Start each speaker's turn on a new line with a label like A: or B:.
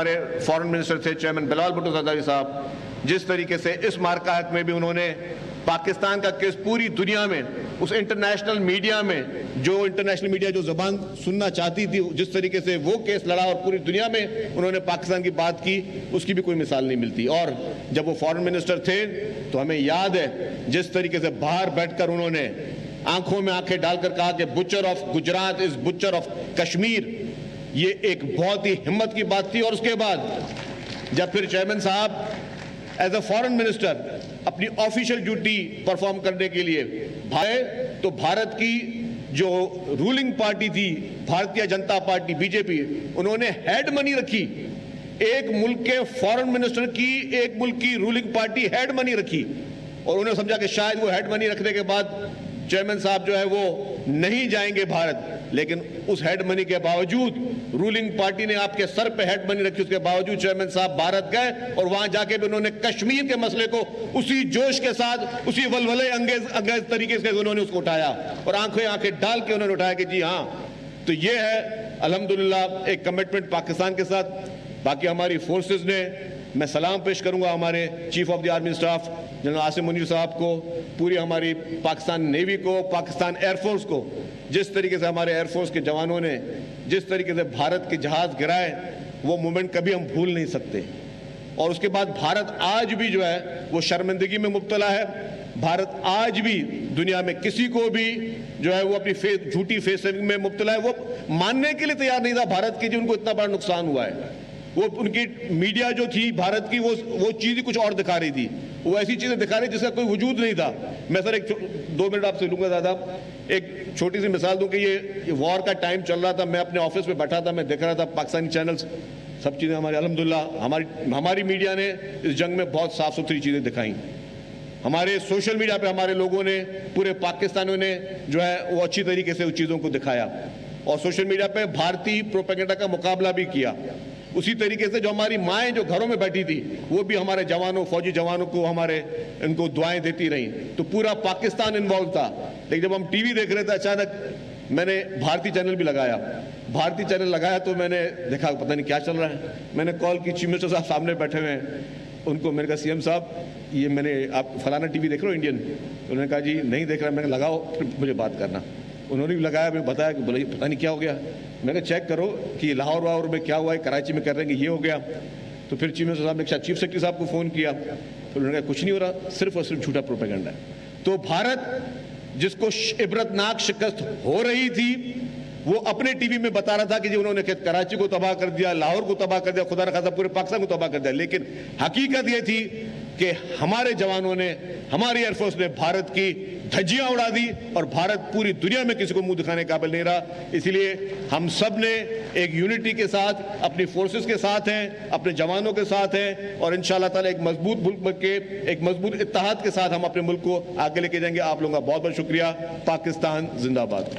A: ہمارے foreign minister تھے chairman بلال بھٹو زرداری صاحب، جس طریقے سے اس مارکات میں بھی انہوں نے پاکستان کا کیس پوری دنیا میں، اس انٹرنیشنل میڈیا میں، جو انٹرنیشنل میڈیا جو زبان سننا چاہتی تھی، جس طریقے سے وہ کیس لڑا اور پوری دنیا میں انہوں نے پاکستان کی بات کی، اس کی بھی کوئی مثال نہیں ملتی۔ اور جب وہ فارن منسٹر تھے تو ہمیں یاد ہے جس طریقے سے باہر بیٹھ کر انہوں نے آنکھوں میں آنکھیں ڈال کر کہا کہ Butcher of Gujarat is Butcher of Kashmir, یہ ایک بہت ہی ہمت کی بات تھی۔ اور اس کے بعد جب پھر چیئرمین صاحب ایز اے فارن منسٹر اپنی آفیشیل ڈیوٹی پرفارم کرنے کے لیے بھاگے تو بھارت کی جو رولنگ پارٹی تھی، Bharatiya Janata party B J پی، انہوں نے ہیڈ منی رکھی، ایک ملک کے فارن منسٹر کی ایک ملک کی رولنگ پارٹی ہیڈ منی رکھی، اور انہوں نے سمجھا کہ شاید وہ ہیڈ منی رکھنے کے بعد چیئرمین صاحب جو ہے وہ نہیں جائیں گے بھارت، لیکن اس ہیڈ منی کے باوجود رولنگ پارٹی نے آپ کے سر پہ ہیڈ منی رکھی، اس کے باوجود چیئرمین صاحب بھارت گئے اور وہاں جا کے بھی انہوں نے کشمیر کے مسئلے کو اسی جوش کے ساتھ، اسی ولولے انگیز طریقے سے انہوں نے اس کو اٹھایا اور آنکھیں ڈال کے انہوں نے اٹھایا کہ جی ہاں۔ تو یہ ہے الحمدللہ ایک کمٹمنٹ پاکستان کے ساتھ۔ باقی ہماری فورسز نے، میں سلام پیش کروں گا ہمارے chief of the army staff general Asim Munir صاحب کو، پوری ہماری پاکستان نیوی کو، پاکستان ایئر فورس کو، جس طریقے سے ہمارے ایئر فورس کے جوانوں نے جس طریقے سے بھارت کے جہاز گرائے، وہ مومنٹ کبھی ہم بھول نہیں سکتے۔ اور اس کے بعد بھارت آج بھی جو ہے وہ شرمندگی میں مبتلا ہے۔ بھارت آج بھی دنیا میں کسی کو بھی جو ہے وہ اپنی جھوٹی فیسنگ میں مبتلا ہے، وہ ماننے کے لیے تیار نہیں تھا بھارت کی، جو ان کو اتنا بڑا نقصان ہوا ہے۔ وہ ان کی میڈیا جو تھی بھارت کی، وہ چیزیں کچھ اور دکھا رہی تھی، وہ ایسی چیزیں دکھا رہی جس کا کوئی وجود نہیں تھا۔ میں سر ایک 2 منٹ آپ سے لوں گا زیادہ، ایک چھوٹی سی مثال دوں کہ یہ وار کا ٹائم چل رہا تھا، میں اپنے آفس میں بیٹھا تھا، میں دیکھ رہا تھا پاکستانی چینلز، سب چیزیں ہماری الحمدللہ ہماری میڈیا نے اس جنگ میں بہت صاف ستھری چیزیں دکھائیں۔ ہمارے سوشل میڈیا پہ ہمارے لوگوں نے، پورے پاکستانیوں نے جو ہے وہ اچھی طریقے سے اس چیزوں کو دکھایا، اور سوشل میڈیا پہ بھارتی پروپیگنڈا کا مقابلہ بھی کیا۔ اسی طریقے سے جو ہماری مائیں جو گھروں میں بیٹھی تھی، وہ بھی ہمارے جوانوں، فوجی جوانوں کو ان کو دعائیں دیتی رہیں، تو پورا پاکستان انوالو تھا۔ لیکن جب ہم ٹی وی دیکھ رہے تھے، اچانک میں نے بھارتی چینل بھی لگایا، تو میں نے دیکھا پتہ نہیں کیا چل رہا ہے۔ میں نے کال کی، چیف منسٹر صاحب سامنے بیٹھے ہوئے ہیں، ان کو میں نے کہا سی ایم صاحب یہ میں نے آپ فلانا ٹی وی دیکھ رہے ہو انڈین؟ انہوں نے کہا جی نہیں دیکھ رہا۔ میں نے لگاؤ پھر مجھے بات کرنا۔ انہوں نے بھی لگایا، میں بتایا کہ بولے پتہ نہیں کیا ہو گیا۔ میں نے چیک کرو کہ لاہور واہور میں کیا ہوا ہے، کراچی میں کر رہے ہیں کہ یہ ہو گیا۔ تو پھر چیف منسٹر صاحب نے چیف سیکرٹری صاحب کو فون کیا، تو انہوں نے کہا کچھ نہیں ہو رہا، صرف اور صرف جھوٹا پروپیگنڈا ہے۔ تو بھارت جس کو عبرتناک شکست ہو رہی تھی، وہ اپنے ٹی وی میں بتا رہا تھا کہ جی انہوں نے کراچی کو تباہ کر دیا، لاہور کو تباہ کر دیا، خدا نخواستہ پورے پاکستان کو تباہ کر دیا۔ لیکن حقیقت یہ تھی کہ ہمارے جوانوں نے، ہماری ایئر فورس نے بھارت کی دھجیاں اڑا دی، اور بھارت پوری دنیا میں کسی کو منہ دکھانے قابل نہیں رہا۔ اسی لیے ہم سب نے ایک یونٹی کے ساتھ، اپنی فورسز کے ساتھ ہیں، اپنے جوانوں کے ساتھ ہیں، اور انشاءاللہ تعالی ایک مضبوط ملک کے، ایک مضبوط اتحاد کے ساتھ ہم اپنے ملک کو آگے لے کے جائیں گے۔ آپ لوگوں کا بہت بہت شکریہ۔ پاکستان زندہ باد۔